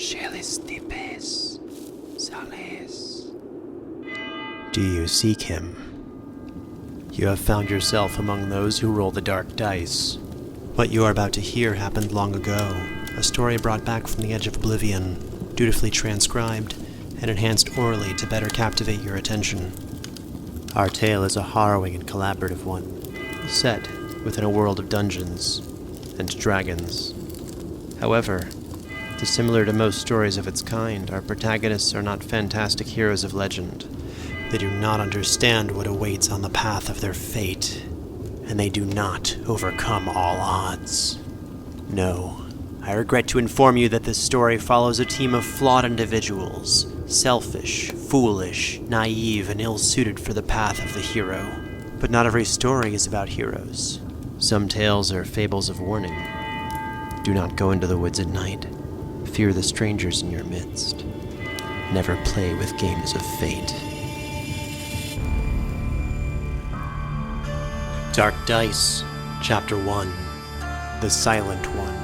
Do you seek him? You have found yourself among those who roll the dark dice. What you are about to hear happened long ago, a story brought back from the edge of oblivion, dutifully transcribed and enhanced orally to better captivate your attention. Our tale is a harrowing and collaborative one, set within a world of dungeons and dragons. However, dissimilar to most stories of its kind, our protagonists are not fantastic heroes of legend. They do not understand what awaits on the path of their fate, and they do not overcome all odds. No, I regret to inform you that this story follows a team of flawed individuals, selfish, foolish, naive, and ill-suited for the path of the hero. But not every story is about heroes. Some tales are fables of warning. Do not go into the woods at night. Fear the strangers in your midst. Never play with games of fate. Dark Dice, Chapter 1, The Silent One.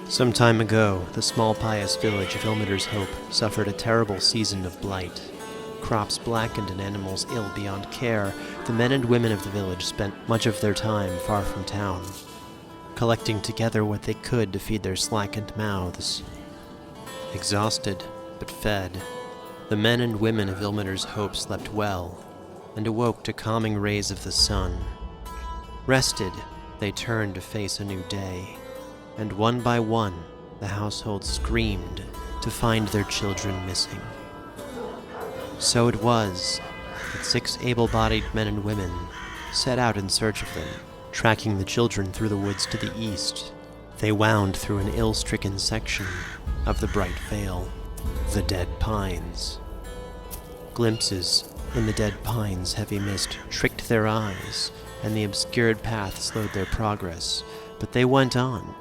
Some time ago, the small pious village of Ilmater's Hope suffered a terrible season of blight. Crops blackened and animals ill beyond care, the men and women of the village spent much of their time far from town, collecting together what they could to feed their slackened mouths. Exhausted, but fed, the men and women of Ilmater's Hope slept well, and awoke to calming rays of the sun. Rested, they turned to face a new day. And one by one, the household screamed to find their children missing. So it was that 6 able-bodied men and women set out in search of them, tracking the children through the woods to the east. They wound through an ill-stricken section of the bright vale, the dead pines. Glimpses in the dead pines' heavy mist tricked their eyes, and the obscured path slowed their progress, but they went on.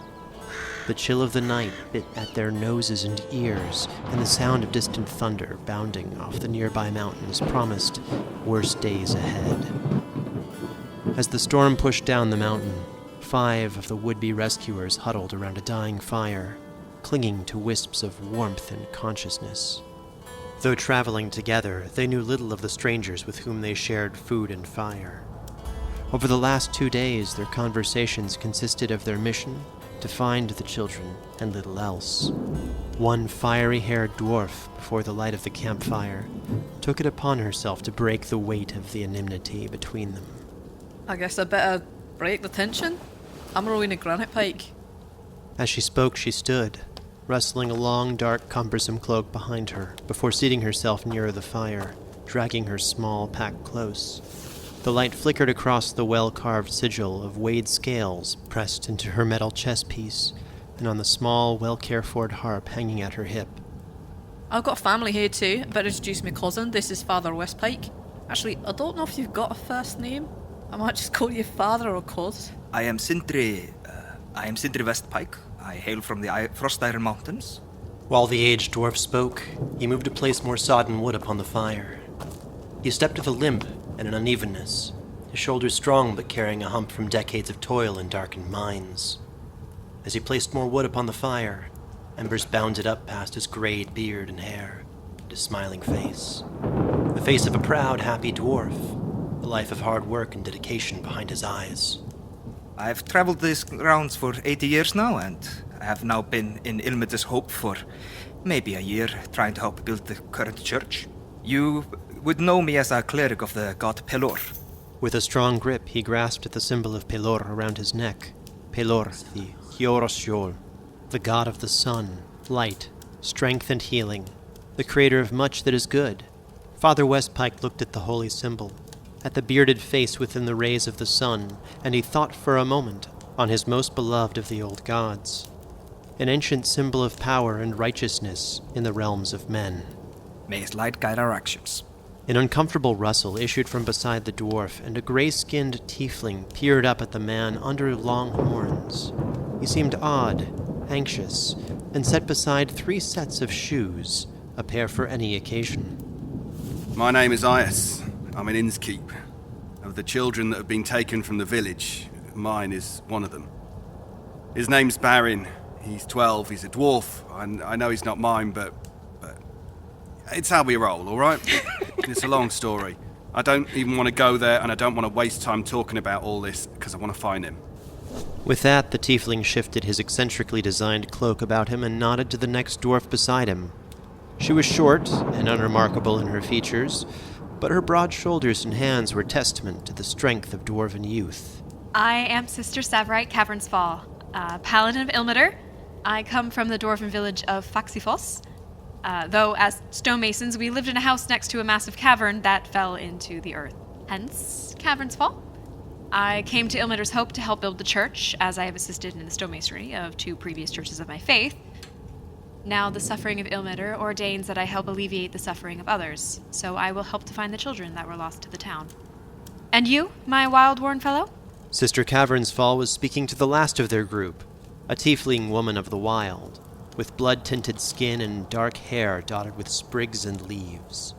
The chill of the night bit at their noses and ears, and the sound of distant thunder bounding off the nearby mountains promised worse days ahead. As the storm pushed down the mountain, 5 of the would-be rescuers huddled around a dying fire, clinging to wisps of warmth and consciousness. Though traveling together, they knew little of the strangers with whom they shared food and fire. Over the last 2 days, their conversations consisted of their mission to find the children and little else. One fiery-haired dwarf, before the light of the campfire, took it upon herself to break the weight of the enmity between them. I guess I better break the tension. I'm rowing a granite pike. As she spoke, she stood, rustling a long, dark, cumbersome cloak behind her, before seating herself nearer the fire, dragging her small pack close. The light flickered across the well-carved sigil of weighed scales pressed into her metal chest piece, and on the small, well-cared-for harp hanging at her hip. I've got family here too. I better introduce my cousin. This is Father Westpike. Actually, I don't know if you've got a first name. I might just call you Father or Cuz. I am Sindri Westpike. I hail from the Frost Iron Mountains. While the aged dwarf spoke, he moved to place more sodden wood upon the fire. He stepped with a limp and an unevenness, his shoulders strong but carrying a hump from decades of toil in darkened mines. As he placed more wood upon the fire, embers bounded up past his grayed beard and hair, and his smiling face. The face of a proud, happy dwarf, a life of hard work and dedication behind his eyes. I've traveled these grounds for 80 years now, and I have now been in Ilmater's Hope for maybe a year, trying to help build the current church. You would know me as a cleric of the god Pelor. With a strong grip, he grasped at the symbol of Pelor around his neck. Pelor, the Hiorosjol, the god of the sun, light, strength, and healing, the creator of much that is good. Father Westpike looked at the holy symbol, at the bearded face within the rays of the sun, and he thought for a moment on his most beloved of the old gods, an ancient symbol of power and righteousness in the realms of men. May his light guide our actions. An uncomfortable rustle issued from beside the dwarf, and a gray-skinned tiefling peered up at the man under long horns. He seemed odd, anxious, and set beside 3 sets of shoes, a pair for any occasion. My name is Ias. I'm an innkeep. Of the children that have been taken from the village, mine is one of them. His name's Barin. He's 12. He's a dwarf. I know he's not mine, but it's how we roll, all right? It's a long story. I don't even want to go there, and I don't want to waste time talking about all this, because I want to find him. With that, the tiefling shifted his eccentrically designed cloak about him and nodded to the next dwarf beside him. She was short and unremarkable in her features, but her broad shoulders and hands were testament to the strength of dwarven youth. I am Sister Savrite Cavern's Fall, paladin of Ilmater. I come from the dwarven village of Faxifos. Though, as stonemasons, we lived in a house next to a massive cavern that fell into the earth. Hence, Cavern's Fall. I came to Ilmater's Hope to help build the church, as I have assisted in the stonemasonry of 2 previous churches of my faith. Now the suffering of Ilmater ordains that I help alleviate the suffering of others, so I will help to find the children that were lost to the town. And you, my wild-worn fellow? Sister Cavern's Fall was speaking to the last of their group, a tiefling woman of the wild, with blood-tinted skin and dark hair dotted with sprigs and leaves.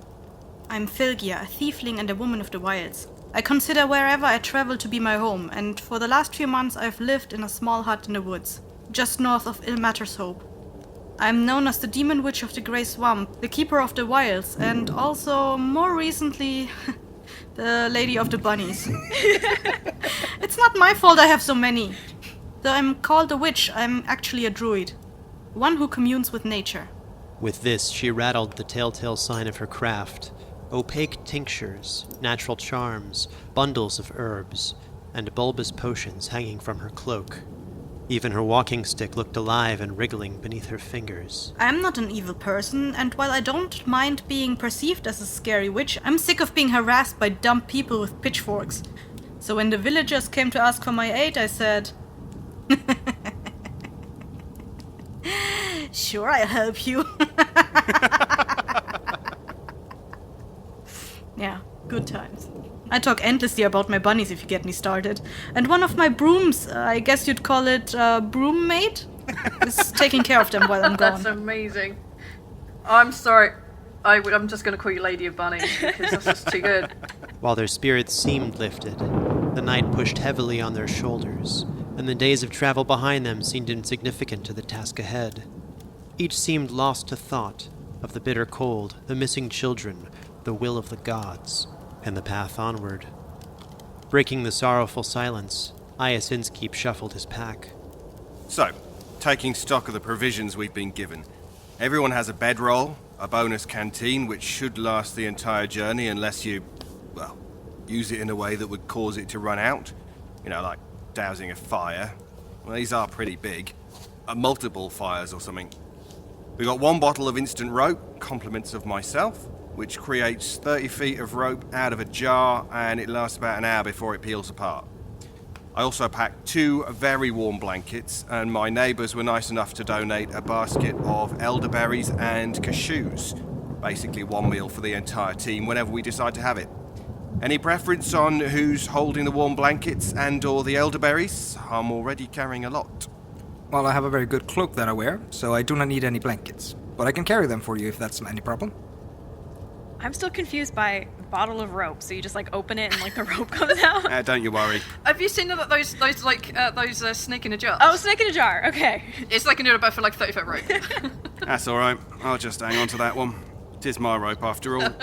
I'm Filgia, a tiefling and a woman of the wilds. I consider wherever I travel to be my home, and for the last few months I've lived in a small hut in the woods, just north of Ilmater's Hope. I'm known as the Demon Witch of the Grey Swamp, the Keeper of the Wilds, and also, more recently, the Lady of the Bunnies. It's not my fault I have so many. Though I'm called a witch, I'm actually a druid. One who communes with nature. With this, she rattled the telltale sign of her craft: opaque tinctures, natural charms, bundles of herbs, and bulbous potions hanging from her cloak. Even her walking stick looked alive and wriggling beneath her fingers. I'm not an evil person, and while I don't mind being perceived as a scary witch, I'm sick of being harassed by dumb people with pitchforks. So when the villagers came to ask for my aid, I said, "Sure, I'll help you." Yeah, good times. I talk endlessly about my bunnies if you get me started. And one of my brooms, I guess you'd call it broom mate, is taking care of them while I'm gone. That's amazing. I'm sorry. I'm just going to call you Lady of Bunnies because that's just too good. While their spirits seemed lifted, the night pushed heavily on their shoulders, and the days of travel behind them seemed insignificant to the task ahead. Each seemed lost to thought of the bitter cold, the missing children, the will of the gods, and the path onward. Breaking the sorrowful silence, Iasinski shuffled his pack. So, taking stock of the provisions we've been given. Everyone has a bedroll, a bonus canteen, which should last the entire journey unless you, well, use it in a way that would cause it to run out. You know, like dousing a fire. Well, these are pretty big. Multiple fires or something. We got 1 bottle of instant rope, compliments of myself, which creates 30 feet of rope out of a jar, and it lasts about an hour before it peels apart. I also packed 2 very warm blankets, and my neighbours were nice enough to donate a basket of elderberries and cashews. Basically 1 meal for the entire team whenever we decide to have it. Any preference on who's holding the warm blankets and or the elderberries? I'm already carrying a lot. Well, I have a very good cloak that I wear, so I do not need any blankets. But I can carry them for you if that's any problem. I'm still confused by bottle of rope. So you just like open it and like the rope comes out? Don't you worry. Have you seen those snake in a jar? Oh, snake in a jar. Okay. It's like a new boat for like 30-foot rope. That's alright. I'll just hang on to that one. It is my rope after all.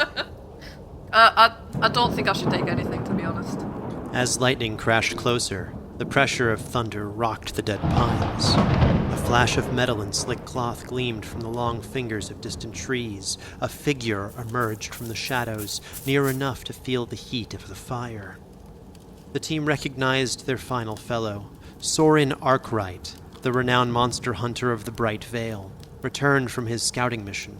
I don't think I should take anything, to be honest. As lightning crashed closer, the pressure of thunder rocked the dead pines. A flash of metal and slick cloth gleamed from the long fingers of distant trees. A figure emerged from the shadows, near enough to feel the heat of the fire. The team recognized their final fellow, Sorin Arkwright, the renowned monster hunter of the Bright Vale, returned from his scouting mission.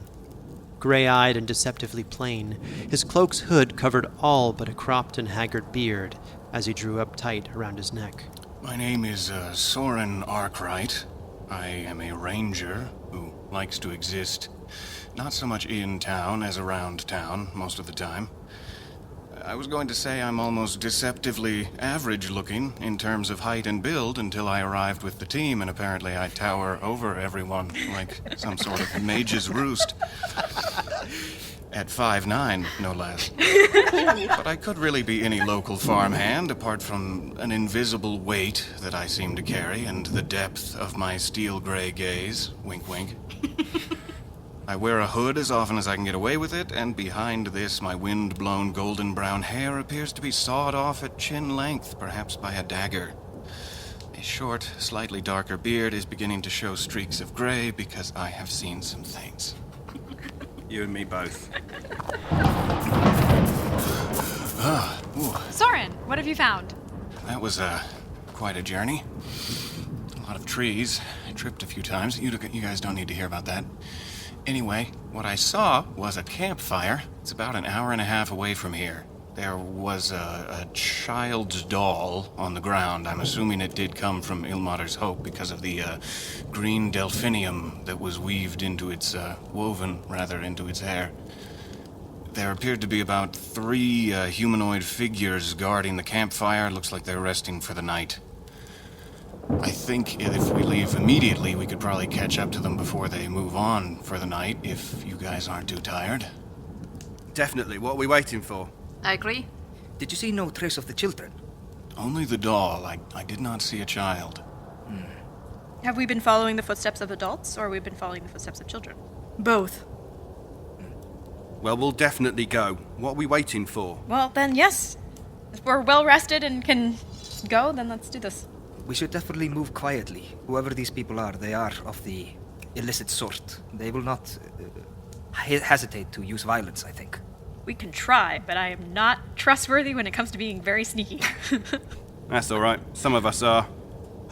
Gray-eyed and deceptively plain, his cloak's hood covered all but a cropped and haggard beard as he drew up tight around his neck. My name is Sorin Arkwright. I am a ranger who likes to exist not so much in town as around town most of the time. I was going to say I'm almost deceptively average-looking in terms of height and build until I arrived with the team, and apparently I tower over everyone like some sort of mage's roost. At 5'9", no less. But I could really be any local farmhand, apart from an invisible weight that I seem to carry and the depth of my steel-gray gaze. Wink, wink. I wear a hood as often as I can get away with it, and behind this, my wind-blown golden-brown hair appears to be sawed off at chin length, perhaps by a dagger. A short, slightly darker beard is beginning to show streaks of gray because I have seen some things. You and me both. Soren, what have you found? That was, quite a journey. A lot of trees. I tripped a few times. You guys don't need to hear about that. Anyway, what I saw was a campfire. It's about an hour and a half away from here. There was a child's doll on the ground. I'm assuming it did come from Ilmater's Hope because of the green delphinium that was weaved into its, into its hair. There appeared to be about 3 humanoid figures guarding the campfire. Looks like they're resting for the night. I think if we leave immediately, we could probably catch up to them before they move on for the night, if you guys aren't too tired. Definitely. What are we waiting for? I agree. Did you see no trace of the children? Only the doll. I did not see a child. Have we been following the footsteps of adults, or have we been following the footsteps of children? Both. Well, we'll definitely go. What are we waiting for? Well, then, yes. If we're well rested and can go, then let's do this. We should definitely move quietly. Whoever these people are, they are of the illicit sort. They will not hesitate to use violence, I think. We can try, but I am not trustworthy when it comes to being very sneaky. That's all right. Some of us are.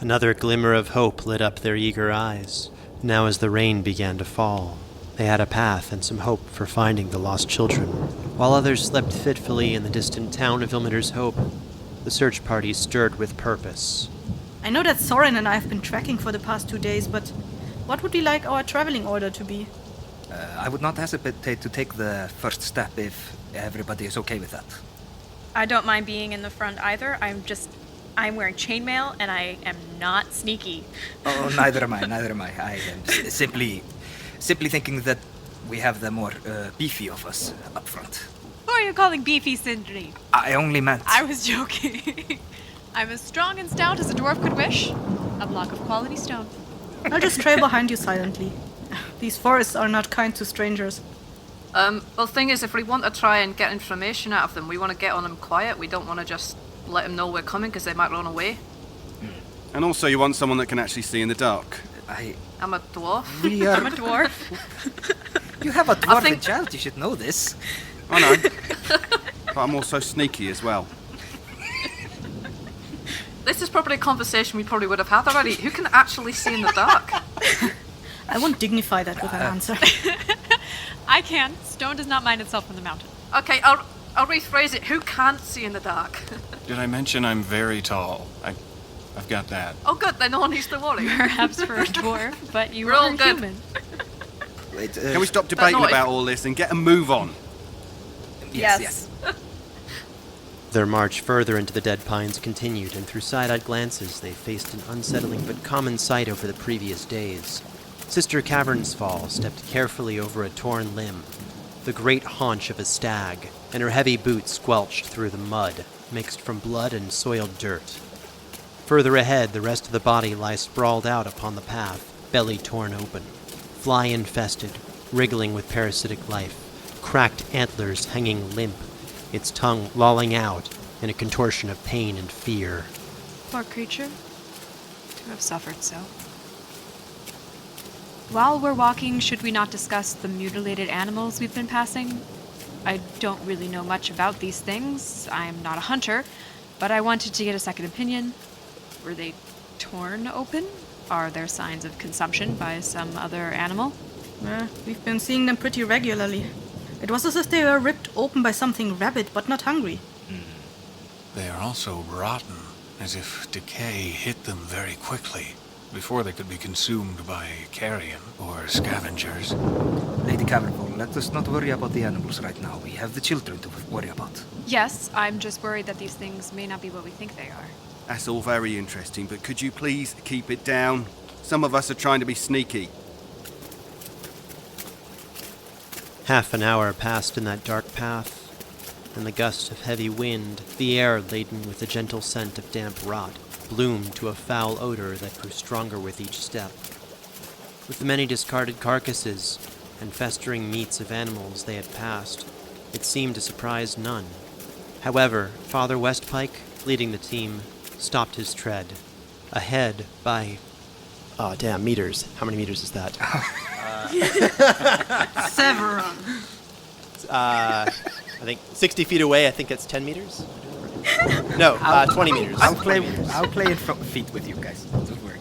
Another glimmer of hope lit up their eager eyes. Now as the rain began to fall, they had a path and some hope for finding the lost children. While others slept fitfully in the distant town of Ilmater's Hope, the search party stirred with purpose. I know that Soren and I have been tracking for the past 2 days, but what would we like our traveling order to be? I would not hesitate to take the first step if everybody is okay with that. I don't mind being in the front either. I'm wearing chainmail and I am not sneaky. Oh, neither am I. I am simply thinking that we have the more beefy of us up front. Who are you calling beefy, Sindri? I only meant... I was joking. I'm as strong and stout as a dwarf could wish. A block of quality stone. I'll just trail behind you silently. These forests are not kind to strangers. Well, the thing is, if we want to try and get information out of them, we want to get on them quiet. We don't want to just let them know we're coming because they might run away. And also you want someone that can actually see in the dark. I'm a dwarf. I'm a dwarf. You have a dwarven child, you should know this. I know. But I'm also sneaky as well. This is probably a conversation we probably would have had already. Who can actually see in the dark? I won't dignify that with an answer. I can. Stone does not mind itself from the mountain. Okay, I'll rephrase it. Who can't see in the dark? Did I mention I'm very tall? I've got that. Oh, good. Then no one needs to worry. Perhaps for a dwarf, but you We're all are good. human. Wait, Can we stop debating not if- about all this and get a move on? Yes. Their march further into the dead pines continued, and through side-eyed glances they faced an unsettling but common sight over the previous days. Sister Cavern's Fall stepped carefully over a torn limb, the great haunch of a stag, and her heavy boots squelched through the mud, mixed from blood and soiled dirt. Further ahead, the rest of the body lies sprawled out upon the path, belly torn open, fly-infested, wriggling with parasitic life, cracked antlers hanging limp, its tongue lolling out in a contortion of pain and fear. Poor creature. To have suffered so. While we're walking, should we not discuss the mutilated animals we've been passing? I don't really know much about these things. I'm not a hunter, but I wanted to get a second opinion. Were they torn open? Are there signs of consumption by some other animal? We've been seeing them pretty regularly. It was as if they were ripped open by something rabid but not hungry. They are also rotten, as if decay hit them very quickly. before they could be consumed by carrion or scavengers. Lady Cavernfall, let us not worry about the animals right now. We have the children to worry about. Yes, I'm just worried that these things may not be what we think they are. That's all very interesting, but could you please keep it down? Some of us are trying to be sneaky. Half an hour passed in that dark path, and the gust of heavy wind, the air laden with the gentle scent of damp rot, bloomed to a foul odor that grew stronger with each step. With the many discarded carcasses and festering meats of animals they had passed, it seemed to surprise none. However, Father Westpike, leading the team, stopped his tread. Ahead by... meters. How many meters is that? Several. I think 60 feet away, I think that's 10 meters? No, 20 meters. I'll play in feet with you guys. Don't worry.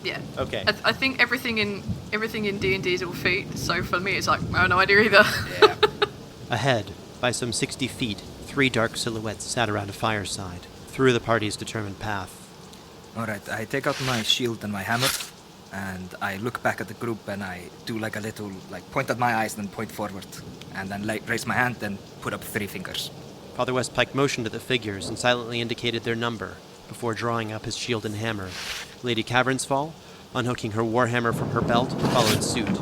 Yeah. Okay. I think everything in D&D is all feet, so for me it's like, I have no idea either. Yeah. Ahead, by some 60 feet, 3 dark silhouettes sat around a fireside, through the party's determined path. Alright, I take out my shield and my hammer, and I look back at the group and I do like a little, point at my eyes, then point forward, and then raise my hand and put up 3 fingers. Father Westpike motioned at the figures and silently indicated their number, before drawing up his shield and hammer. Lady Cavernsfall, unhooking her warhammer from her belt, followed suit.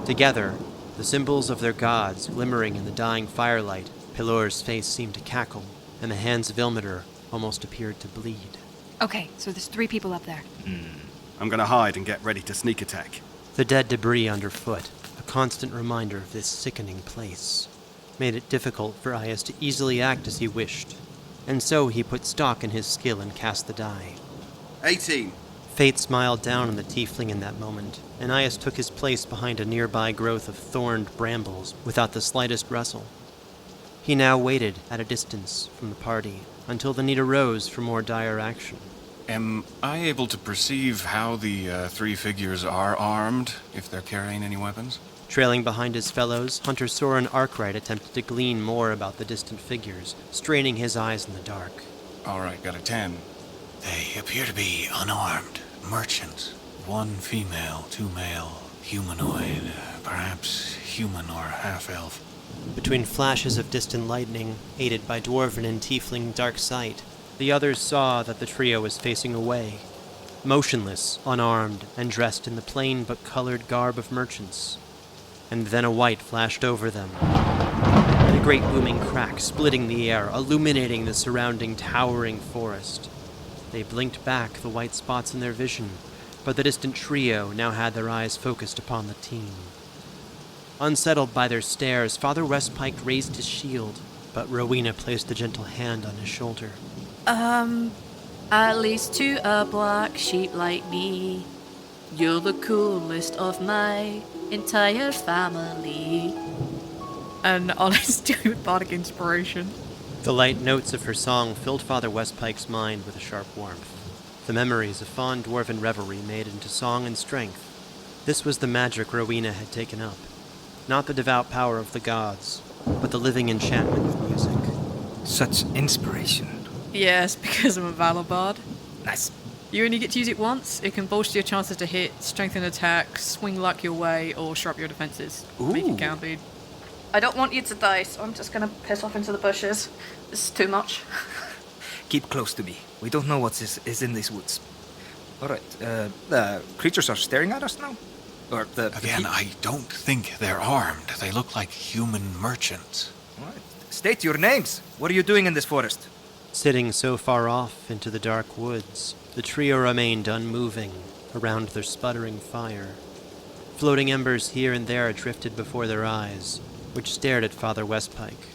Together, the symbols of their gods glimmering in the dying firelight, Pilor's face seemed to cackle, and the hands of Ilmater almost appeared to bleed. Okay, so there's 3 people up there. I'm gonna hide and get ready to sneak attack. The dead debris underfoot, a constant reminder of this sickening place, made it difficult for Aias to easily act as he wished, and so he put stock in his skill and cast the die. 18. Fate smiled down on the tiefling in that moment, and Aias took his place behind a nearby growth of thorned brambles without the slightest rustle. He now waited at a distance from the party until the need arose for more dire action. Am I able to perceive how the 3 figures are armed, if they're carrying any weapons? Trailing behind his fellows, Hunter Soren Arkwright attempted to glean more about the distant figures, straining his eyes in the dark. All right, got a 10. They appear to be unarmed merchants. 1 female, 2 male, humanoid, perhaps human or half-elf. Between flashes of distant lightning, aided by dwarven and tiefling dark sight, the others saw that the trio was facing away, motionless, unarmed, and dressed in the plain but colored garb of merchants. And then a white flashed over them, and a great booming crack splitting the air, illuminating the surrounding towering forest. They blinked back the white spots in their vision, but the distant trio now had their eyes focused upon the team. Unsettled by their stares, Father Westpike raised his shield, but Rowena placed a gentle hand on his shoulder. At least to a black sheep like me, you're the coolest of my entire family. And all it's doing with bardic inspiration. The light notes of her song filled Father Westpike's mind with a sharp warmth. The memories of fond dwarven revelry made into song and strength. This was the magic Rowena had taken up. Not the devout power of the gods, but the living enchantment of music. Such inspiration. Yes, because I'm a Valor Bard. Nice. You only get to use it once. It can bolster your chances to hit, strengthen attacks, swing luck your way, or shore up your defenses. Make it count, dude. I don't want you to die, so I'm just gonna piss off into the bushes. This is too much. Keep close to me. We don't know what is in these woods. Alright, the creatures are staring at us now? Or Again, I don't think they're armed. They look like human merchants. Alright. State your names. What are you doing in this forest? Sitting so far off into the dark woods, the trio remained unmoving around their sputtering fire. Floating embers here and there drifted before their eyes, which stared at Father Westpike.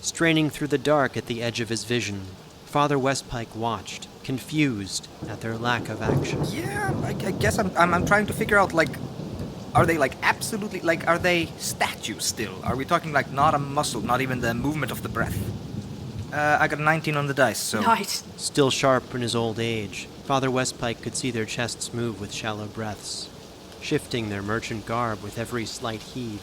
Straining through the dark at the edge of his vision, Father Westpike watched, confused at their lack of action. Yeah, I guess I'm trying to figure out, are they, absolutely, are they statues still? Are we talking, not a muscle, not even the movement of the breath? I got a 19 on the dice, so... Nice. Still sharp in his old age, Father Westpike could see their chests move with shallow breaths, shifting their merchant garb with every slight heave.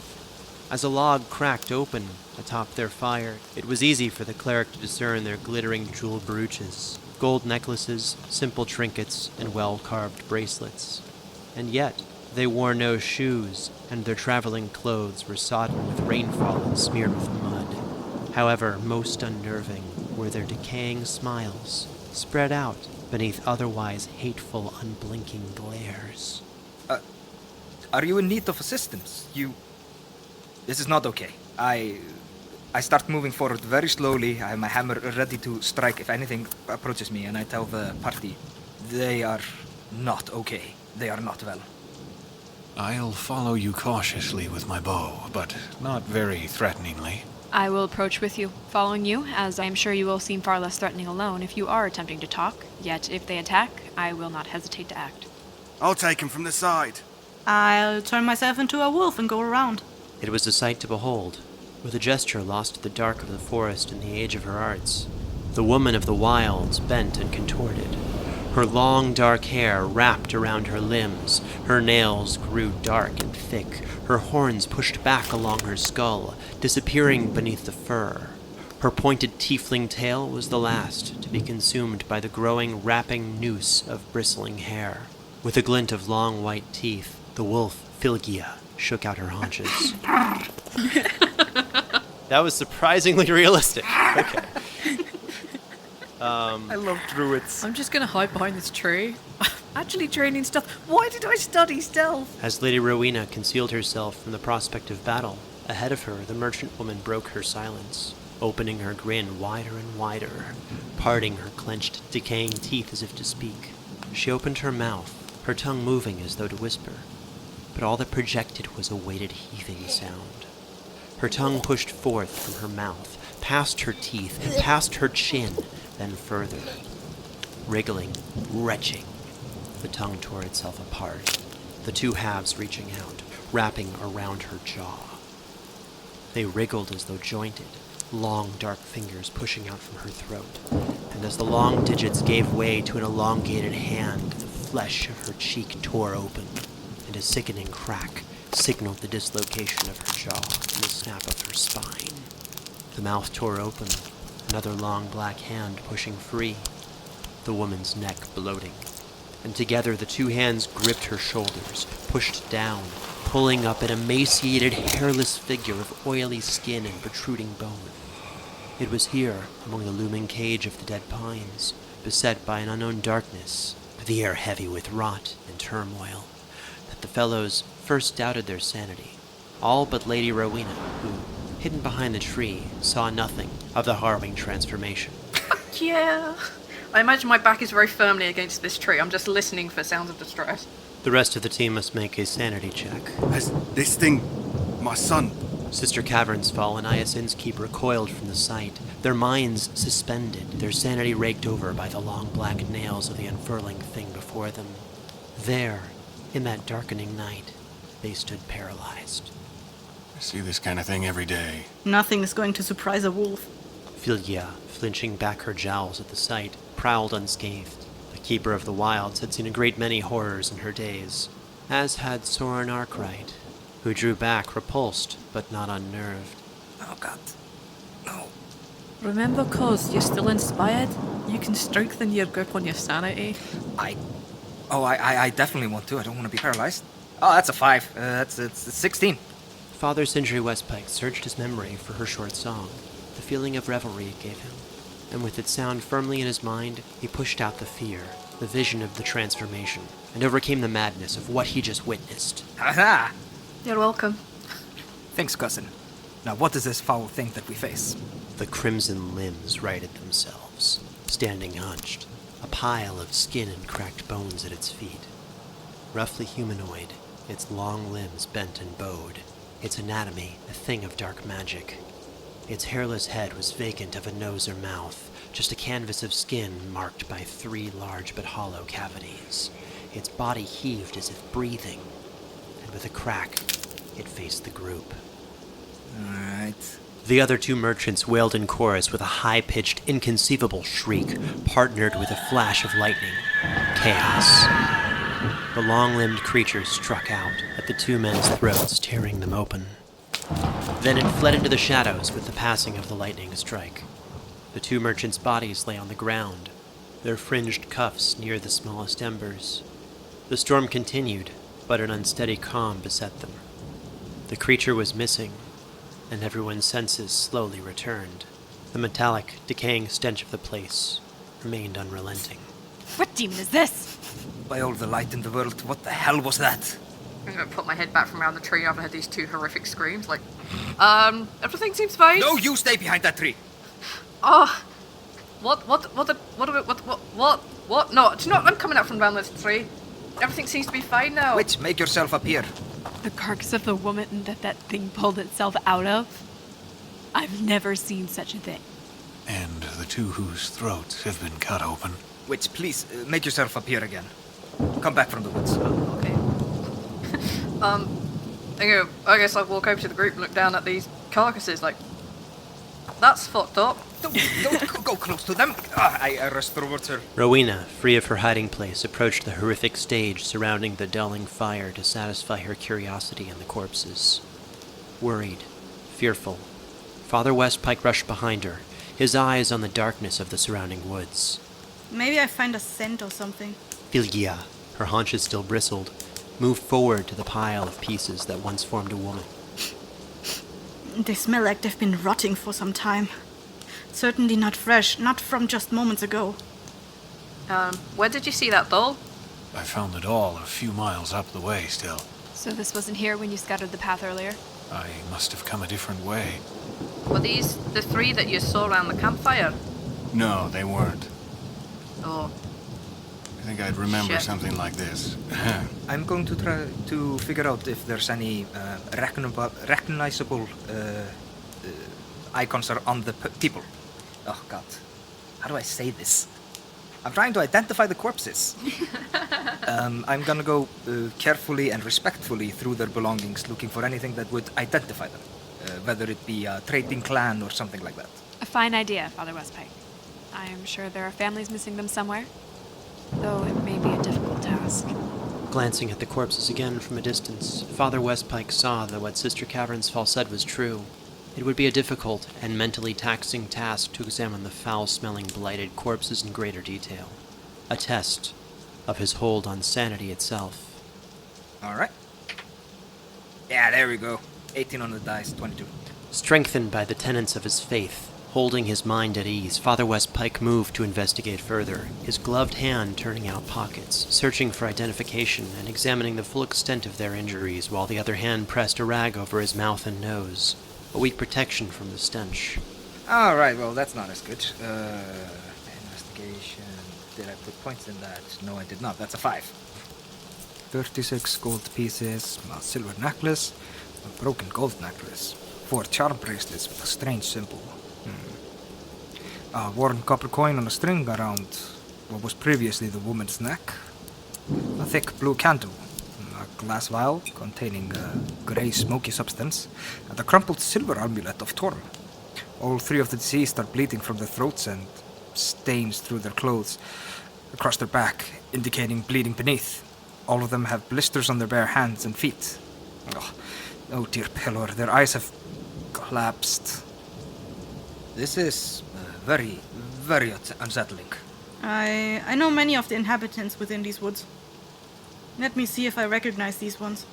As a log cracked open atop their fire, it was easy for the cleric to discern their glittering jewel brooches, gold necklaces, simple trinkets, and well-carved bracelets. And yet, they wore no shoes, and their traveling clothes were sodden with rainfall and smeared with mud. However, most unnerving were their decaying smiles, spread out beneath otherwise hateful, unblinking glares. Are you in need of assistance? This is not okay. I start moving forward very slowly. I have my hammer ready to strike if anything approaches me, and I tell the party, they are not okay. They are not well. I'll follow you cautiously with my bow, but not very threateningly. I will approach with you, following you, as I am sure you will seem far less threatening alone if you are attempting to talk. Yet, if they attack, I will not hesitate to act. I'll take him from the side. I'll turn myself into a wolf and go around. It was a sight to behold. With a gesture lost to the dark of the forest in the age of her arts, the woman of the wilds bent and contorted. Her long, dark hair wrapped around her limbs, her nails grew dark and thick, her horns pushed back along her skull, disappearing beneath the fur. Her pointed tiefling tail was the last to be consumed by the growing, wrapping noose of bristling hair. With a glint of long white teeth, the wolf Filgia shook out her haunches. That was surprisingly realistic. Okay. I love druids. I'm just gonna hide behind this tree. Actually training stealth. Why did I study stealth? As Lady Rowena concealed herself from the prospect of battle, ahead of her the merchant woman broke her silence, opening her grin wider and wider, parting her clenched, decaying teeth as if to speak. She opened her mouth, her tongue moving as though to whisper, but all that projected was a weighted heaving sound. Her tongue pushed forth from her mouth, past her teeth, past her chin, then further. Wriggling, retching, the tongue tore itself apart, the two halves reaching out, wrapping around her jaw. They wriggled as though jointed, long dark fingers pushing out from her throat, and as the long digits gave way to an elongated hand, the flesh of her cheek tore open, and a sickening crack signaled the dislocation of her jaw and the snap of her spine. The mouth tore open, another long black hand pushing free, the woman's neck bloating, and together the two hands gripped her shoulders, pushed down, pulling up an emaciated, hairless figure of oily skin and protruding bone. It was here, among the looming cage of the dead pines, beset by an unknown darkness, the air heavy with rot and turmoil, that the fellows first doubted their sanity, all but Lady Rowena, who, hidden behind the tree, saw nothing of the harrowing transformation. Yeah. I imagine my back is very firmly against this tree. I'm just listening for sounds of distress. The rest of the team must make a sanity check. Has this thing... my son... Sister Cavernsfall and Iacin's keep recoiled from the sight, their minds suspended, their sanity raked over by the long black nails of the unfurling thing before them. There, in that darkening night, they stood paralyzed. I see this kind of thing every day. Nothing is going to surprise a wolf. Filgia, flinching back her jowls at the sight, prowled unscathed. The Keeper of the Wilds had seen a great many horrors in her days, as had Soren Arkwright, who drew back repulsed but not unnerved. Oh god. No. Remember, cuz you're still inspired? You can strengthen your grip on your sanity. I definitely want to. I don't want to be paralyzed. Oh, that's a 5. It's 16. Father Sindri Westpike searched his memory for her short song, the feeling of revelry it gave him, and with its sound firmly in his mind, he pushed out the fear, the vision of the transformation, and overcame the madness of what he just witnessed. Aha! You're welcome. Thanks, cousin. Now, what is this foul thing that we face? The crimson limbs righted themselves, standing hunched, a pile of skin and cracked bones at its feet. Roughly humanoid, its long limbs bent and bowed, its anatomy a thing of dark magic. Its hairless head was vacant of a nose or mouth, just a canvas of skin marked by 3 large but hollow cavities. Its body heaved as if breathing, and with a crack, it faced the group. Alright. The other 2 merchants wailed in chorus with a high-pitched, inconceivable shriek, partnered with a flash of lightning. Chaos. The long-limbed creature struck out at the 2 men's throats, tearing them open. Then it fled into the shadows with the passing of the lightning strike. The 2 merchants' bodies lay on the ground, their fringed cuffs near the smallest embers. The storm continued, but an unsteady calm beset them. The creature was missing, and everyone's senses slowly returned. The metallic, decaying stench of the place remained unrelenting. What demon is this? By all the light in the world, what the hell was that? I'm gonna put my head back from around the tree after I had these two horrific screams, like, everything seems fine. No, you stay behind that tree! Oh, what? No, do you know what? I'm coming out from around this tree. Everything seems to be fine now. Witch, make yourself appear. The carcass of the woman that thing pulled itself out of? I've never seen such a thing. And the two whose throats have been cut open. Witch, please, make yourself appear again. Come back from the woods. Okay. I guess I'll walk over to the group and look down at these carcasses, like, that's fucked up. Don't go close to them. I rushed towards her. Rowena, free of her hiding place, approached the horrific stage surrounding the dulling fire to satisfy her curiosity in the corpses. Worried, fearful, Father Westpike rushed behind her, his eyes on the darkness of the surrounding woods. Maybe I find a scent or something. Filgia, her haunches still bristled, moved forward to the pile of pieces that once formed a woman. They smell like they've been rotting for some time. Certainly not fresh, not from just moments ago. Where did you see that doll? I found it all a few miles up the way still. So this wasn't here when you scouted the path earlier? I must have come a different way. Were these the three that you saw around the campfire? No, they weren't. Oh, I think I'd remember Shit. something like this. I'm going to try to figure out if there's any recognizable icons are on the people. Oh, God. How do I say this? I'm trying to identify the corpses. I'm gonna go carefully and respectfully through their belongings, looking for anything that would identify them. Whether it be a trading clan or something like that. A fine idea, Father Westpike. I am sure there are families missing them somewhere, though it may be a difficult task. Glancing at the corpses again from a distance, Father Westpike saw that what Sister Cavernsfall said was true. It would be a difficult and mentally taxing task to examine the foul-smelling, blighted corpses in greater detail. A test of his hold on sanity itself. All right. Yeah, there we go. 18 on the dice, 22. Strengthened by the tenets of his faith, holding his mind at ease, Father Westpike moved to investigate further, his gloved hand turning out pockets, searching for identification and examining the full extent of their injuries, while the other hand pressed a rag over his mouth and nose, a weak protection from the stench. All right, well, that's not as good. Investigation. Did I put points in that? No, I did not. That's a 5. 36 gold pieces, a silver necklace, a broken gold necklace, 4 charm bracelets with a strange symbol. A worn copper coin on a string around what was previously the woman's neck, a thick blue candle, a glass vial containing a grey smoky substance, and a crumpled silver amulet of Torm. All 3 of the deceased are bleeding from their throats and stains through their clothes across their back, indicating bleeding beneath. All of them have blisters on their bare hands and feet. Oh dear Pelor, their eyes have collapsed. This is very, very unsettling. I know many of the inhabitants within these woods. Let me see if I recognize these ones.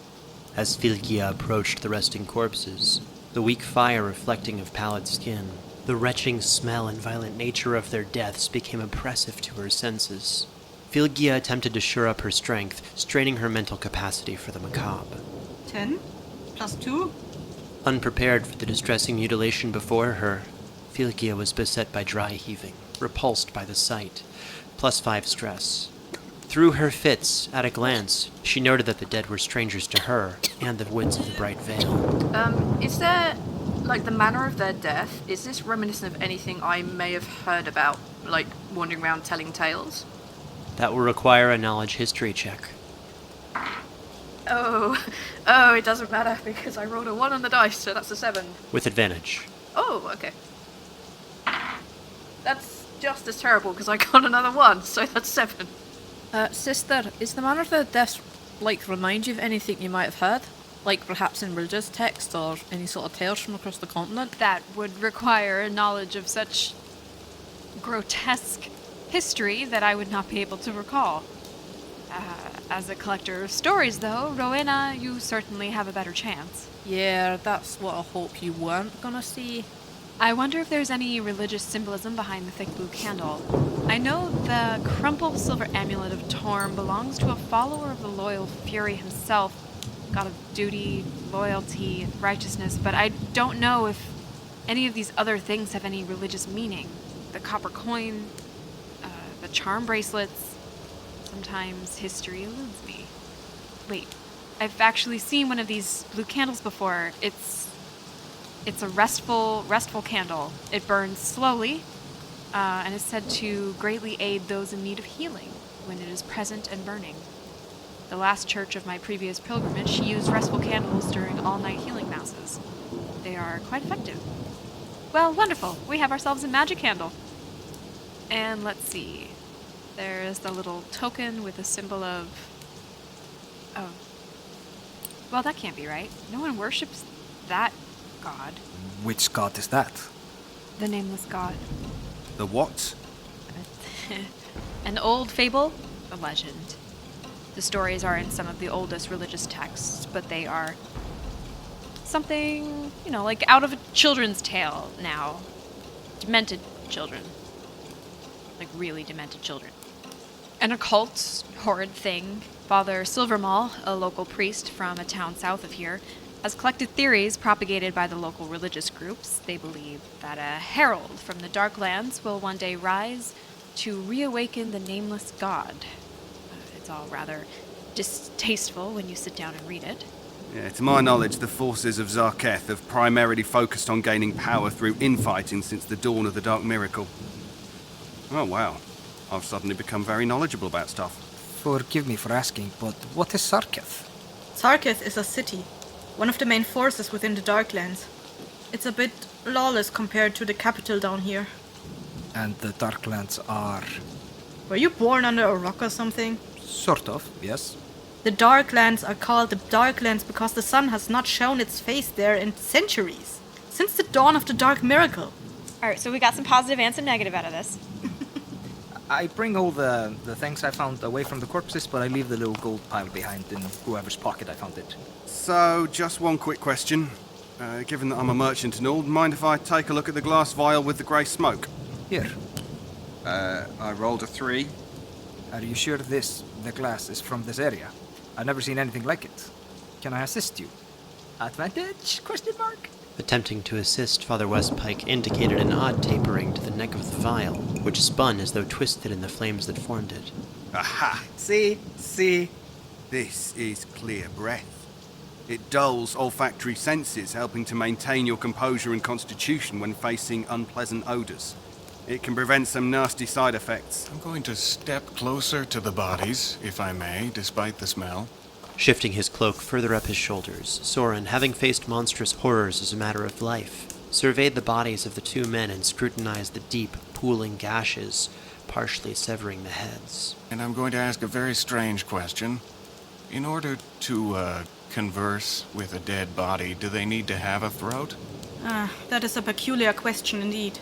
As Filgia approached the resting corpses, the weak fire reflecting of pallid skin, the retching smell and violent nature of their deaths became oppressive to her senses. Filgia attempted to shore up her strength, straining her mental capacity for the macabre. 10 plus 2. Unprepared for the distressing mutilation before her, Filgia was beset by dry heaving, repulsed by the sight, plus 5 stress. Through her fits, at a glance, she noted that the dead were strangers to her and the woods of the Bright Vale. Is there, like, the manner of their death, is this reminiscent of anything I may have heard about, like, wandering around telling tales? That will require a knowledge history check. Oh, it doesn't matter, because I rolled a 1 on the dice, so that's a 7. With advantage. Oh, okay. That's just as terrible, because I got another 1, so that's 7. Sister, is the manner of their deaths, like, remind you of anything you might have heard? Like, perhaps in religious text, or any sort of tales from across the continent? That would require a knowledge of such grotesque history that I would not be able to recall. As a collector of stories, though, Rowena, you certainly have a better chance. Yeah, that's what I hope you weren't gonna see. I wonder if there's any religious symbolism behind the thick blue candle. I know the crumpled silver amulet of Torm belongs to a follower of the loyal Fury himself, god of duty, loyalty, and righteousness, but I don't know if any of these other things have any religious meaning. The copper coin, the charm bracelets. Sometimes history eludes me. Wait, I've actually seen one of these blue candles before. It's a restful candle. It burns slowly, and is said to greatly aid those in need of healing when it is present and burning. The last church of my previous pilgrimage used restful candles during all-night healing masses. They are quite effective. Well, wonderful. We have ourselves a magic candle. And let's see. There's the little token with a symbol of... Oh. Well, that can't be right. No one worships that god. Which god is that? The Nameless God. The what? An old fable, a legend. The stories are in some of the oldest religious texts, but they are something, like out of a children's tale now. Demented children. Like really demented children. An occult, horrid thing. Father Silvermall, a local priest from a town south of here, has collected theories propagated by the local religious groups. They believe that a herald from the Darklands will one day rise to reawaken the Nameless God. It's all rather distasteful when you sit down and read it. Yeah, to my knowledge, the forces of Zarketh have primarily focused on gaining power through infighting since the dawn of the Dark Miracle. Oh wow, I've suddenly become very knowledgeable about stuff. Forgive me for asking, but what is Zarketh? Zarketh is a city, one of the main forces within the Darklands. It's a bit lawless compared to the capital down here. And the Darklands are... Were you born under a rock or something? Sort of, yes. The Darklands are called the Darklands because the sun has not shown its face there in centuries. Since the dawn of the Dark Miracle. Alright, so we got some positive and some negative out of this. I bring all the things I found away from the corpses, but I leave the little gold pile behind in whoever's pocket I found it. So, just one quick question. Given that I'm a merchant and all, mind if I take a look at the glass vial with the grey smoke? Here. I rolled a 3. Are you sure the glass is from this area? I've never seen anything like it. Can I assist you? Advantage? Question mark? Attempting to assist, Father Westpike indicated an odd tapering to the neck of the vial, which spun as though twisted in the flames that formed it. Aha! See? This is clear breath. It dulls olfactory senses, helping to maintain your composure and constitution when facing unpleasant odours. It can prevent some nasty side effects. I'm going to step closer to the bodies, if I may, despite the smell. Shifting his cloak further up his shoulders, Soren, having faced monstrous horrors as a matter of life, surveyed the bodies of the two men and scrutinized the deep, pooling gashes, partially severing the heads. And I'm going to ask a very strange question. In order to, converse with a dead body, do they need to have a throat? That is a peculiar question indeed.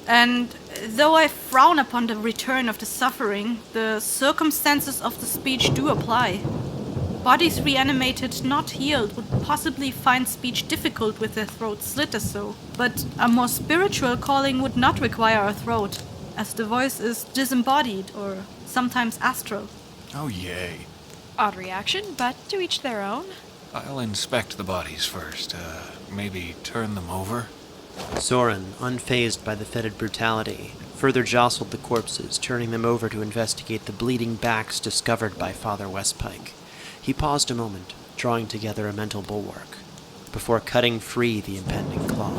And though I frown upon the return of the suffering, the circumstances of the speech do apply. Bodies reanimated, not healed, would possibly find speech difficult with their throats slit or so. But a more spiritual calling would not require a throat, as the voice is disembodied or sometimes astral. Oh, yay. Odd reaction, but to each their own. I'll inspect the bodies first. Maybe turn them over. Soren, unfazed by the fetid brutality, further jostled the corpses, turning them over to investigate the bleeding backs discovered by Father Westpike. He paused a moment, drawing together a mental bulwark, before cutting free the impending claw.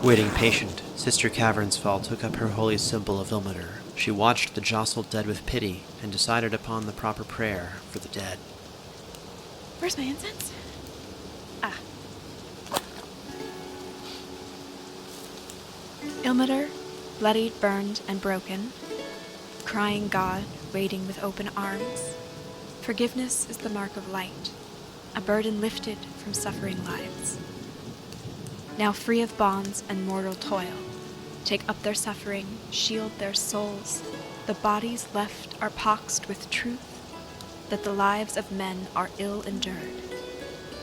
Waiting patient, Sister Cavernsfall took up her holy symbol of Ilmater. She watched the jostled dead with pity and decided upon the proper prayer for the dead. Where's my incense? Ah. Ilmater, bloodied, burned, and broken, crying God, waiting with open arms. Forgiveness is the mark of light, a burden lifted from suffering lives. Now free of bonds and mortal toil, take up their suffering, shield their souls. The bodies left are poxed with truth, that the lives of men are ill endured.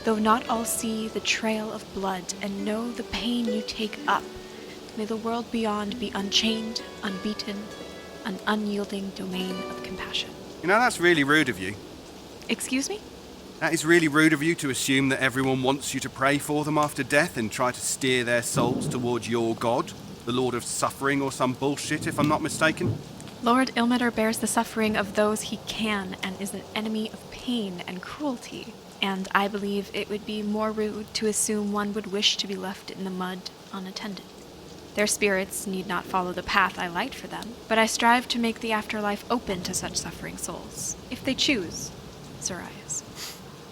Though not all see the trail of blood and know the pain you take up, may the world beyond be unchained, unbeaten, an unyielding domain of compassion. You know, that's really rude of you. Excuse me? That is really rude of you to assume that everyone wants you to pray for them after death and try to steer their souls towards your god, the Lord of Suffering or some bullshit, if I'm not mistaken. Lord Ilmater bears the suffering of those he can and is an enemy of pain and cruelty. And I believe it would be more rude to assume one would wish to be left in the mud unattended. Their spirits need not follow the path I light for them, but I strive to make the afterlife open to such suffering souls, if they choose, Sir Ias.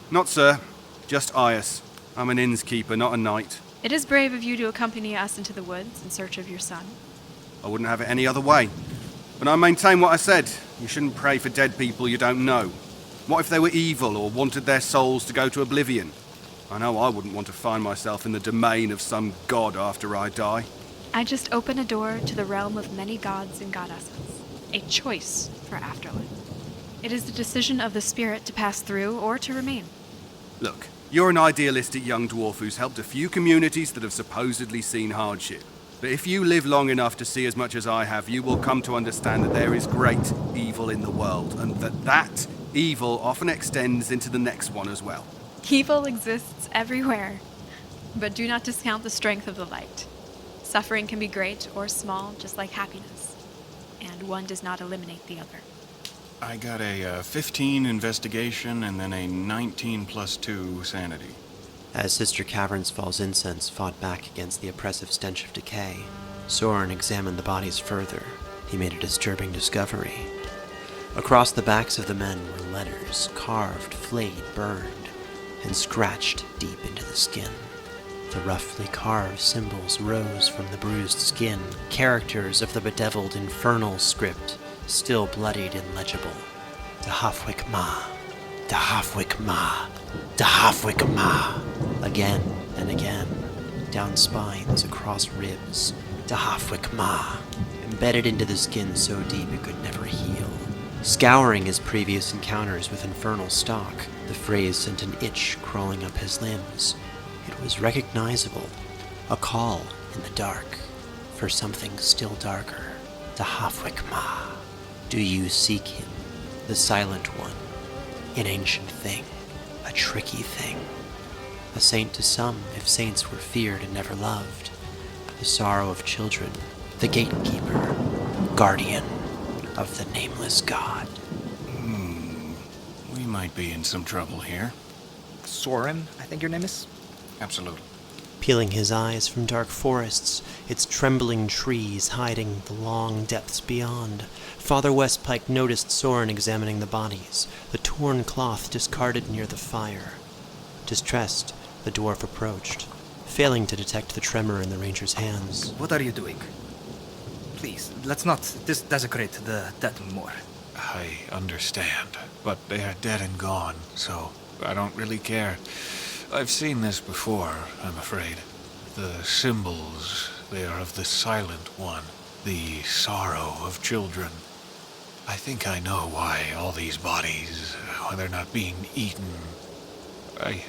Not sir, just Ias. I'm an innkeeper, not a knight. It is brave of you to accompany us into the woods in search of your son. I wouldn't have it any other way. But I maintain what I said. You shouldn't pray for dead people you don't know. What if they were evil or wanted their souls to go to oblivion? I know I wouldn't want to find myself in the domain of some god after I die. I just open a door to the realm of many gods and goddesses. A choice for afterlife. It is the decision of the spirit to pass through or to remain. Look, you're an idealistic young dwarf who's helped a few communities that have supposedly seen hardship. But if you live long enough to see as much as I have, you will come to understand that there is great evil in the world, and that evil often extends into the next one as well. Evil exists everywhere, but do not discount the strength of the light. Suffering can be great or small, just like happiness, and one does not eliminate the other. I got a 15 investigation and then a 19 plus 2 sanity. As Sister Cavernsfall's incense fought back against the oppressive stench of decay, Soren examined the bodies further. He made a disturbing discovery. Across the backs of the men were letters, carved, flayed, burned, and scratched deep into the skin. The roughly carved symbols rose from the bruised skin, characters of the bedeviled infernal script, still bloodied and legible. Dahafwik Ma, Dahafwik Ma, Dahafwik Ma. Again and again, down spines, across ribs, Dahafwik Ma, embedded into the skin so deep it could never heal. Scouring his previous encounters with infernal stock, the phrase sent an itch crawling up his limbs. It was recognizable, a call in the dark for something still darker. Dahafwik Ma. Do you seek him, the silent one, an ancient thing, a tricky thing? A saint to some, if saints were feared and never loved. The sorrow of children, the gatekeeper, guardian of the Nameless God. We might be in some trouble here. Soren, I think your name is? Absolutely. Peeling his eyes from dark forests, its trembling trees hiding the long depths beyond, Father Westpike noticed Soren examining the bodies, the torn cloth discarded near the fire. Distressed, the dwarf approached, failing to detect the tremor in the ranger's hands. What are you doing? Please, let's not desecrate the dead more. I understand, but they are dead and gone, so I don't really care. I've seen this before, I'm afraid. The symbols, they are of the Silent One, the sorrow of children. I think I know why all these bodies, why they're not being eaten. I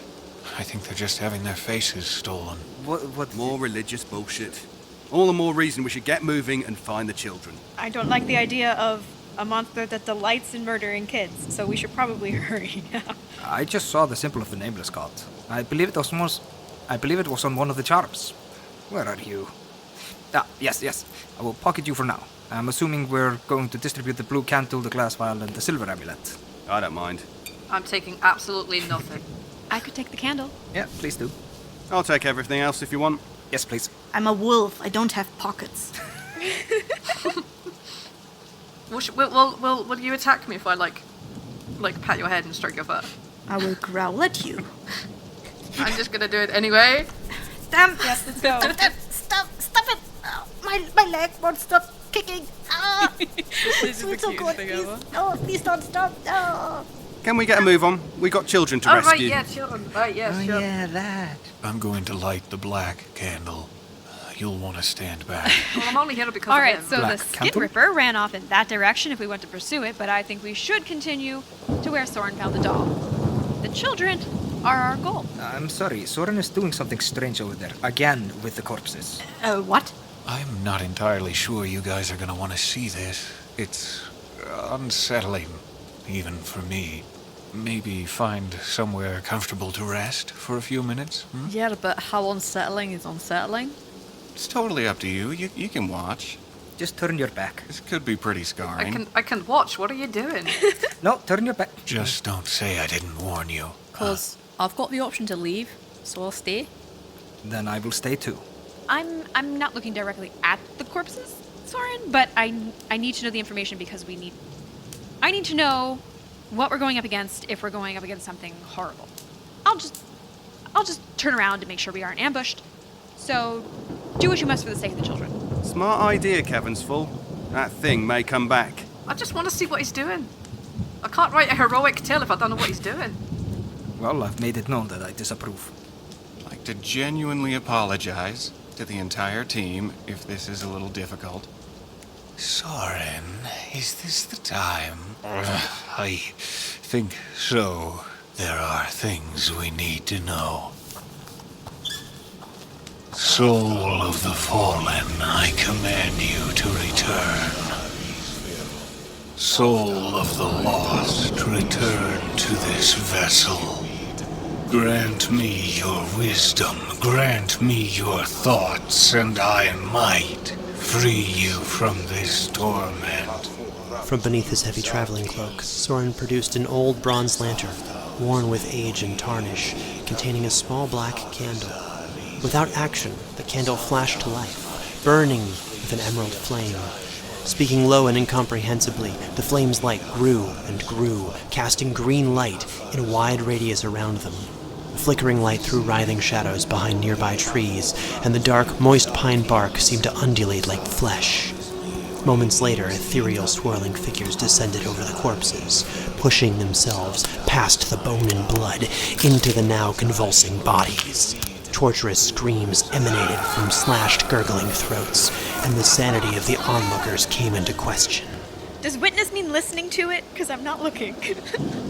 think they're just having their faces stolen. What? More religious bullshit. All the more reason we should get moving and find the children. I don't like the idea of a monster that delights in murdering kids, so we should probably hurry. I just saw the symbol of the Nameless God. I believe it was on one of the charms. Where are you? Yes. I will pocket you for now. I'm assuming we're going to distribute the blue candle, the glass vial, and the silver amulet. I don't mind. I'm taking absolutely nothing. I could take the candle. Yeah, please do. I'll take everything else if you want. Yes, please. I'm a wolf. I don't have pockets. Will you attack me if I like pat your head and stroke your fur? I will growl at you. I'm just gonna do it anyway. Damn! Yes, let's go. Stop it! Oh, my leg won't stop kicking. Ah! This is the It's so cutest good. thing Please. ever. Oh, please don't stop. No. Can we get a move on? We got children to Oh rescue. right, yeah, children. Right, yeah, sure. that. I'm going to light the black candle. you'll want to stand back. Well, I'm only here because All of right, him. so Black the Skid Canton? Ripper ran off in that direction if we want to pursue it, but I think we should continue to where Soren found the doll. The children are our goal. I'm sorry, Soren is doing something strange over there. Again with the corpses. What? I'm not entirely sure you guys are going to want to see this. It's unsettling, even for me. Maybe find somewhere comfortable to rest for a few minutes? Yeah, but how unsettling is unsettling? It's totally up to you. You can watch. Just turn your back. This could be pretty scarring. I can watch. What are you doing? No, turn your back. Just don't say I didn't warn you. Because I've got the option to leave, so I'll stay. Then I will stay too. I'm not looking directly at the corpses, Soren, but I need to know the information because I need to know what we're going up against if we're going up against something horrible. I'll just turn around to make sure we aren't ambushed. So, do what you must for the sake of the children. Smart idea, Kevin's full. That thing may come back. I just want to see what he's doing. I can't write a heroic tale if I don't know what he's doing. Well, I've made it known that I disapprove. I'd like to genuinely apologize to the entire team if this is a little difficult. Soren, is this the time? I think so. There are things we need to know. Soul of the fallen, I command you to return. Soul of the lost, return to this vessel. Grant me your wisdom, grant me your thoughts, and I might free you from this torment. From beneath his heavy traveling cloak, Soren produced an old bronze lantern, worn with age and tarnish, containing a small black candle. Without action, the candle flashed to life, burning with an emerald flame. Speaking low and incomprehensibly, the flame's light grew and grew, casting green light in a wide radius around them. The flickering light threw writhing shadows behind nearby trees, and the dark, moist pine bark seemed to undulate like flesh. Moments later, ethereal, swirling figures descended over the corpses, pushing themselves past the bone and blood into the now convulsing bodies. Torturous screams emanated from slashed, gurgling throats, and the sanity of the onlookers came into question. Does witness mean listening to it? Because I'm not looking.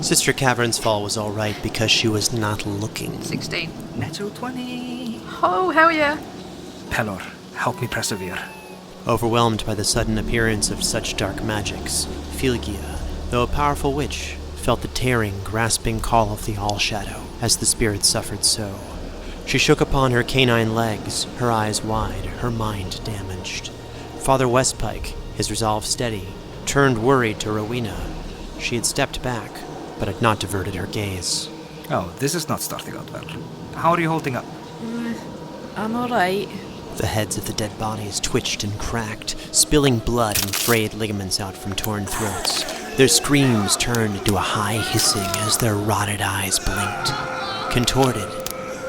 Sister Cavern's Fall was all right because she was not looking. 16. Natural 20. Oh, hell yeah. Pelor, help me persevere. Overwhelmed by the sudden appearance of such dark magics, Filgia, though a powerful witch, felt the tearing, grasping call of the All-Shadow as the spirit suffered so. She shook upon her canine legs, her eyes wide, her mind damaged. Father Westpike, his resolve steady, turned worried to Rowena. She had stepped back, but had not diverted her gaze. Oh, this is not starting out well. How are you holding up? I'm alright. The heads of the dead bodies twitched and cracked, spilling blood and frayed ligaments out from torn throats. Their screams turned into a high hissing as their rotted eyes blinked. Contorted,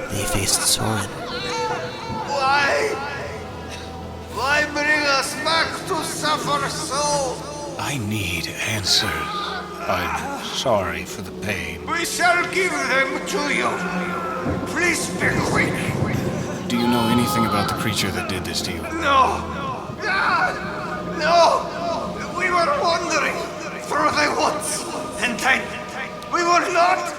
they faced Soren. Why bring us back to suffer so? I need answers. I'm sorry for the pain. We shall give them to you. Please be quick. Do you know anything about the creature that did this to you? No. No. We were wandering through the woods, and then we were not.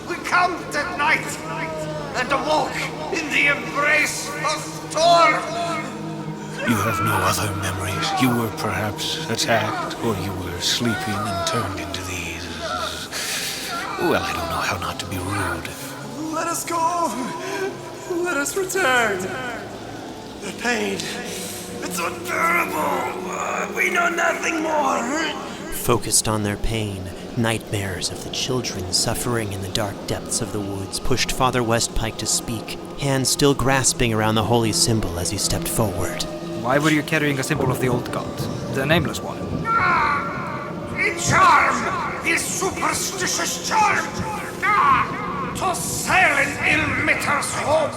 We camped at night and awoke in the embrace of storm. You have no other memories? You were perhaps attacked, or you were sleeping and turned into these... Well, I don't know how not to be rude. Let us go. Let us return. The pain, it's unbearable. We know nothing more. Focused on their pain, nightmares of the children suffering in the dark depths of the woods pushed Father Westpike to speak, hands still grasping around the holy symbol as he stepped forward. Why were you carrying a symbol of the old god? The Nameless one? A charm! A superstitious charm! To sail in Ilmater's hope!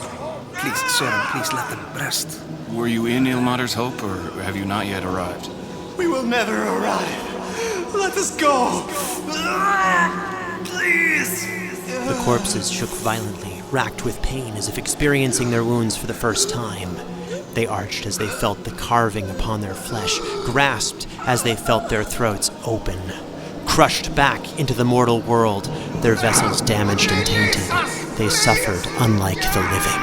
Please, Soren, please let them rest. Were you in Ilmater's Hope, or have you not yet arrived? We will never arrive. Let us go! Please! The corpses shook violently, racked with pain as if experiencing their wounds for the first time. They arched as they felt the carving upon their flesh, grasped as they felt their throats open. Crushed back into the mortal world, their vessels damaged and tainted, they suffered unlike the living.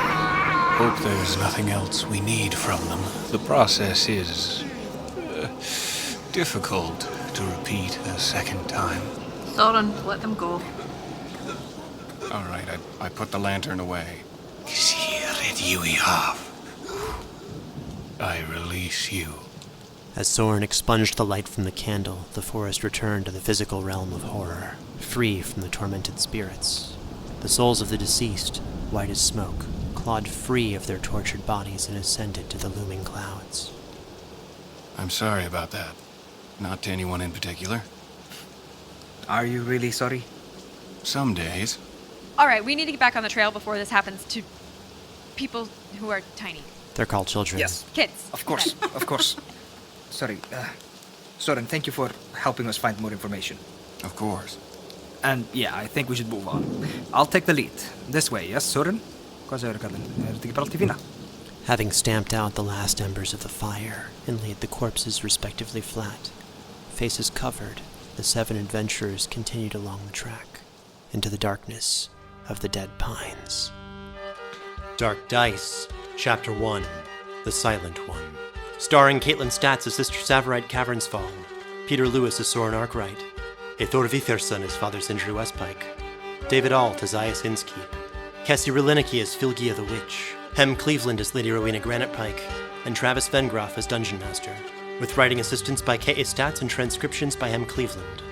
Hope there's nothing else we need from them. The process is difficult to repeat a second time. Soren, let them go. All right, I put the lantern away. I release you. As Soren expunged the light from the candle, the forest returned to the physical realm of horror, free from the tormented spirits. The souls of the deceased, white as smoke, clawed free of their tortured bodies and ascended to the looming clouds. I'm sorry about that. Not to anyone in particular. Are you really sorry? Some days. All right, we need to get back on the trail before this happens to people who are tiny. They're called children. Yes. Kids. Of course, of course. Sorry. Soren, thank you for helping us find more information. Of course. And yeah, I think we should move on. I'll take the lead. This way, yes, Soren? Having stamped out the last embers of the fire and laid the corpses respectively flat, faces covered, the 7 adventurers continued along the track, into the darkness of the dead pines. Dark Dice, Chapter 1, The Silent One. Starring Caitlin Statz as Sister Savarite Cavernsfall, Peter Lewis as Soren Arkwright, Eithor Vitherson as Father Sindri Westpike, David Alt as Ias Inskeep, Cassie Relinicki as Filgia the Witch, Hem Cleveland as Lady Rowena Granitepike, and Travis Vengroff as Dungeon Master, with writing assistance by K.A. Statz and transcriptions by Hem Cleveland.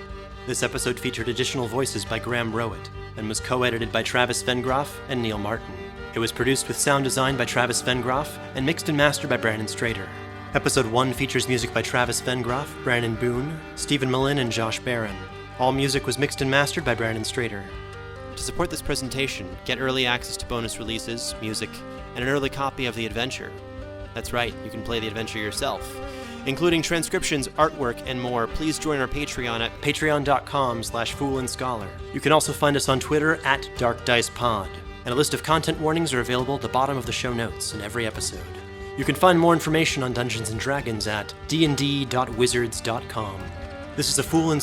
This episode featured additional voices by Graham Rowett, and was co-edited by Travis Vengroff and Neil Martin. It was produced with sound design by Travis Vengroff, and mixed and mastered by Brandon Strader. Episode 1 features music by Travis Vengroff, Brandon Boone, Stephen Malin, and Josh Barron. All music was mixed and mastered by Brandon Strader. To support this presentation, get early access to bonus releases, music, and an early copy of the adventure. That's right, you can play the adventure yourself. Including transcriptions, artwork, and more, please join our Patreon at patreon.com/foolandscholar. You can also find us on Twitter at DarkDicePod, and a list of content warnings are available at the bottom of the show notes in every episode. You can find more information on Dungeons & Dragons at dnd.wizards.com. This is a Fool and